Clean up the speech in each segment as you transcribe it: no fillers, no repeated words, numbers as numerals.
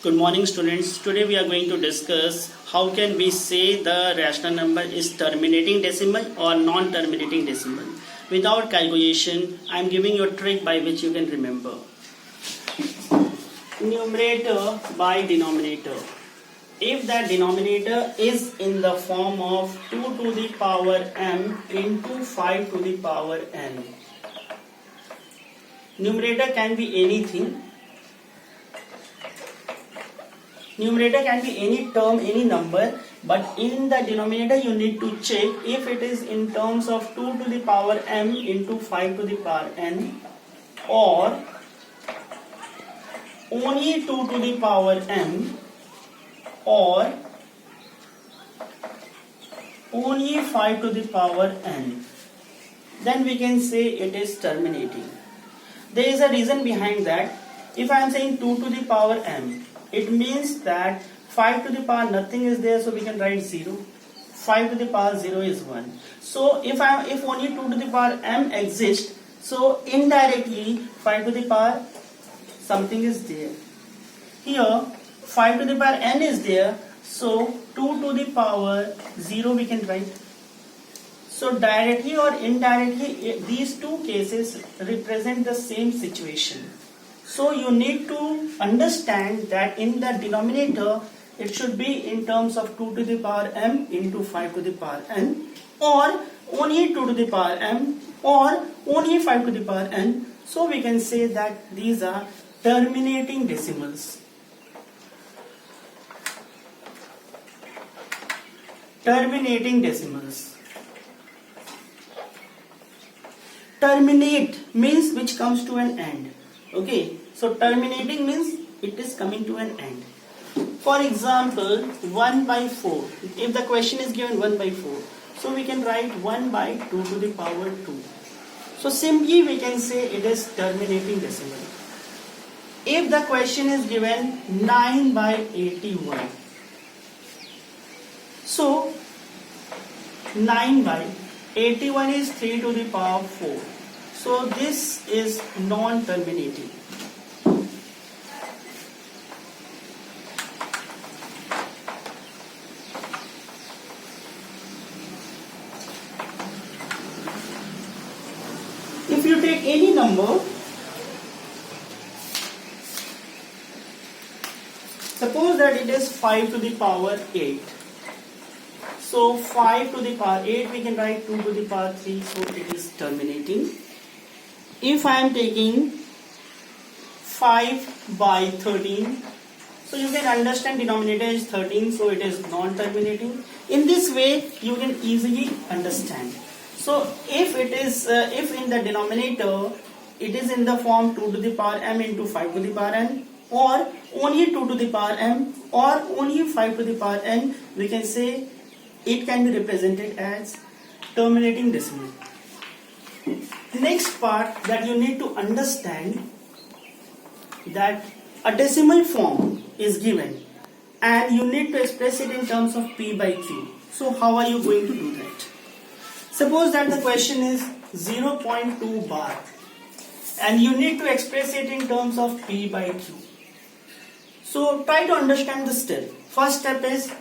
Good morning students. Today we are going to discuss how can we say the rational number is terminating decimal or non-terminating decimal. Without calculation, I am giving you a trick by which you can remember. Numerator by denominator. If the denominator is in the form of 2 to the power m into 5 to the power n. Numerator can be anything. Numerator can be any term, any number, but in the denominator you need to check if it is in terms of 2 to the power m into 5 to the power n, or only 2 to the power m, or only 5 to the power n. Then we can say it is terminating. There is a reason behind that. If I am saying 2 to the power m, it means that 5 to the power nothing is there, so we can write 0. 5 to the power 0 is 1. So if only 2 to the power m exists, so indirectly 5 to the power something is there. Here 5 to the power n is there, so 2 to the power 0 we can write. So directly or indirectly these two cases represent the same situation. So you need to understand that in the denominator it should be in terms of 2 to the power m into 5 to the power n, or only 2 to the power m, or only 5 to the power n. So we can say that these are terminating decimals. Terminating decimals. Terminate means which comes to an end. Okay, so terminating means it is coming to an end. For example, 1 by 4. If the question is given 1 by 4, so we can write 1 by 2 to the power 2. So simply we can say it is terminating decimal. If the question is given 9 by 81, so 9 by 81 is 3 to the power 4. So this is non-terminating. If you take any number, suppose that it is 5 to the power 8. So 5 to the power 8 we can write 2 to the power 3, so it is terminating. If I am taking 5 by 13, so you can understand denominator is 13, so it is non-terminating. In this way you can easily understand. So if it is if in the denominator it is in the form 2 to the power m into 5 to the power n, or only 2 to the power m, or only 5 to the power n, we can say it can be represented as terminating decimal. Next part that you need to understand, that a decimal form is given and you need to express it in terms of p by q. So how are you going to do that? Suppose that the question is 0.2 bar and you need to express it in terms of p by q. So try to understand the step. First step is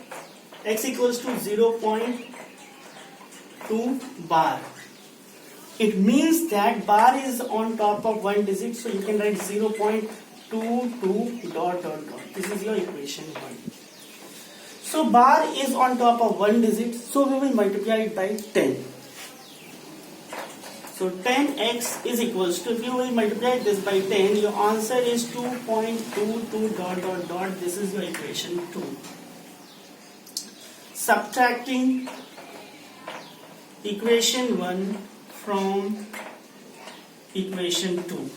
x equals to 0.2 bar. It means that bar is on top of one digit, so you can write 0.22 dot dot dot. This is your equation 1. So bar is on top of one digit, so we will multiply it by 10. So 10x is equals to, if you will multiply this by 10, your answer is 2.22 dot dot dot. This is your equation 2. Subtracting equation 1 from equation 2.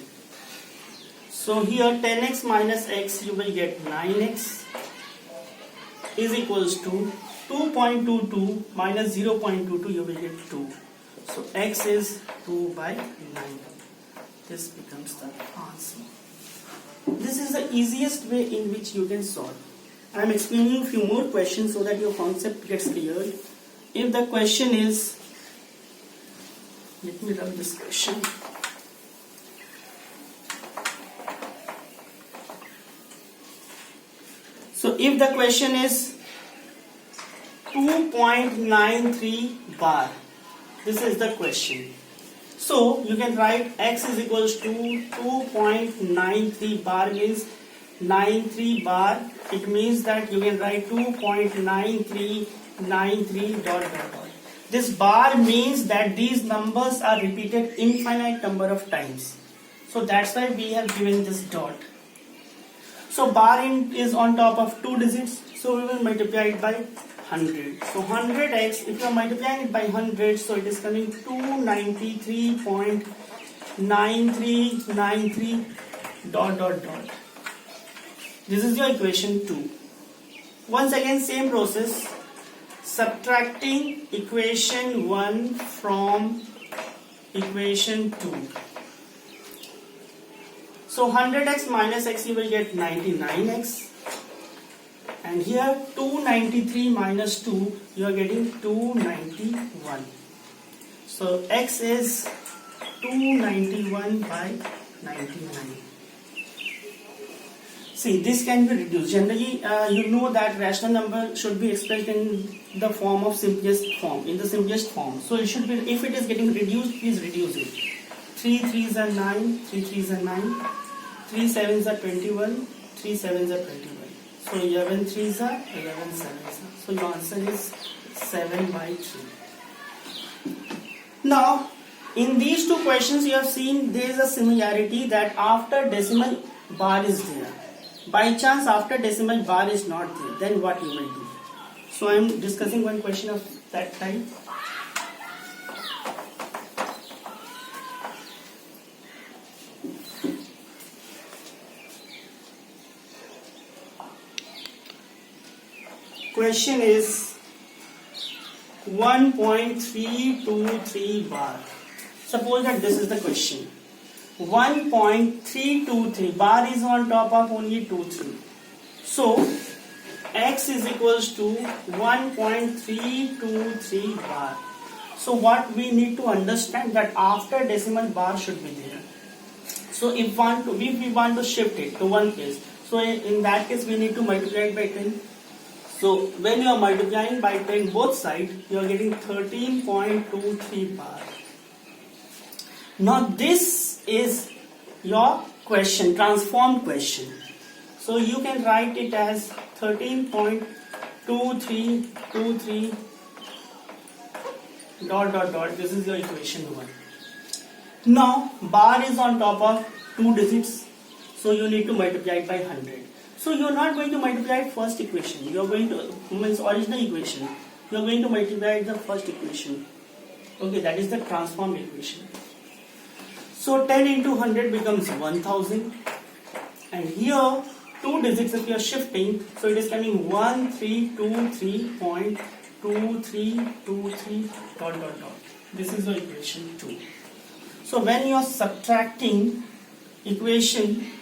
So here 10x minus x, you will get 9x is equals to 2.22 minus 0.22, you will get 2. So x is 2 by 9. This becomes the answer. This is the easiest way in which you can solve. I am explaining a few more questions so that your concept gets cleared. If the question is, let me rub this question. So if the question is 2.93 bar, this is the question. So you can write x is equals to 2.93 bar means 93 bar. It means that you can write 2.9393 dot dot dot. This bar means that these numbers are repeated infinite number of times. So that's why we have given this dot. So bar is on top of two digits. So we will multiply it by 100. So 100x, if you are multiplying it by 100, so it is coming 293.9393 dot dot dot. This is your equation 2. Once again, same process. Subtracting equation 1 from equation 2. So 100x minus x, you will get 99x. And here 293 minus 2, you are getting 291. So x is 291 by 99. See, this can be reduced. Generally, you know that rational number should be expressed in the form of simplest form, in the simplest form. So it should be, if it is getting reduced, please reduce it. 3 3s are 9, 3 3s are 9, 3 7s are 21, 3 7s are 21. So 11 3s are 11 7s. So your answer is 7 by 3. Now, in these two questions, you have seen there is a similarity that after decimal bar is there. By chance, after decimal bar is not there, then what you will do? So I am discussing one question of that type. Question is 1.323 bar. Suppose that this is the question. 1.323 bar is on top of only 2 3. So x is equals to 1.323 bar. So what we need to understand that after decimal bar should be there. So if we want to shift it to one place, so in that case we need to multiply it by 10. So when you are multiplying by 10 both sides, you are getting 13.23 bar. Now this is your question, transformed question. So you can write it as 13.2323 dot dot dot. This is your equation 1. Now bar is on top of two digits, so you need to multiply it by 100. So you are not going to multiply first equation. You are going to means original equation. You are going to multiply the first equation. Okay, that is the transformed equation. So 10 into 100 becomes 1000. And here two digits if you are shifting, so it is coming 1323.2323 dot dot dot. This is your equation 2. So when you are subtracting equation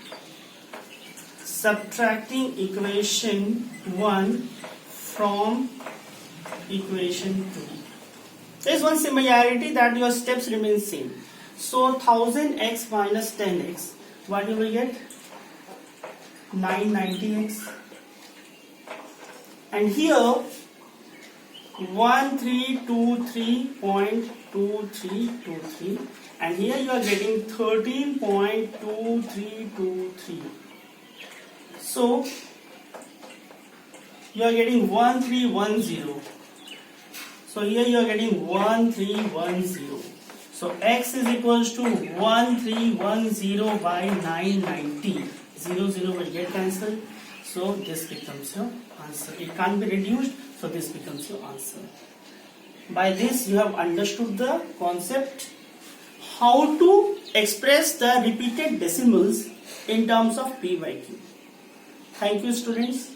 1 from equation 2. There is one similarity that your steps remain same. So 1000x minus 10x, what you will get? 990x. And here 1323.2323, and here you are getting 13.2323. So you are getting 1310. So here you are getting 1310. So x is equals to 1310 by 990. 0 0 will get cancelled. So this becomes your answer. It can't be reduced. So this becomes your answer. By this you have understood the concept how to express the repeated decimals in terms of p by q. Thank you, students.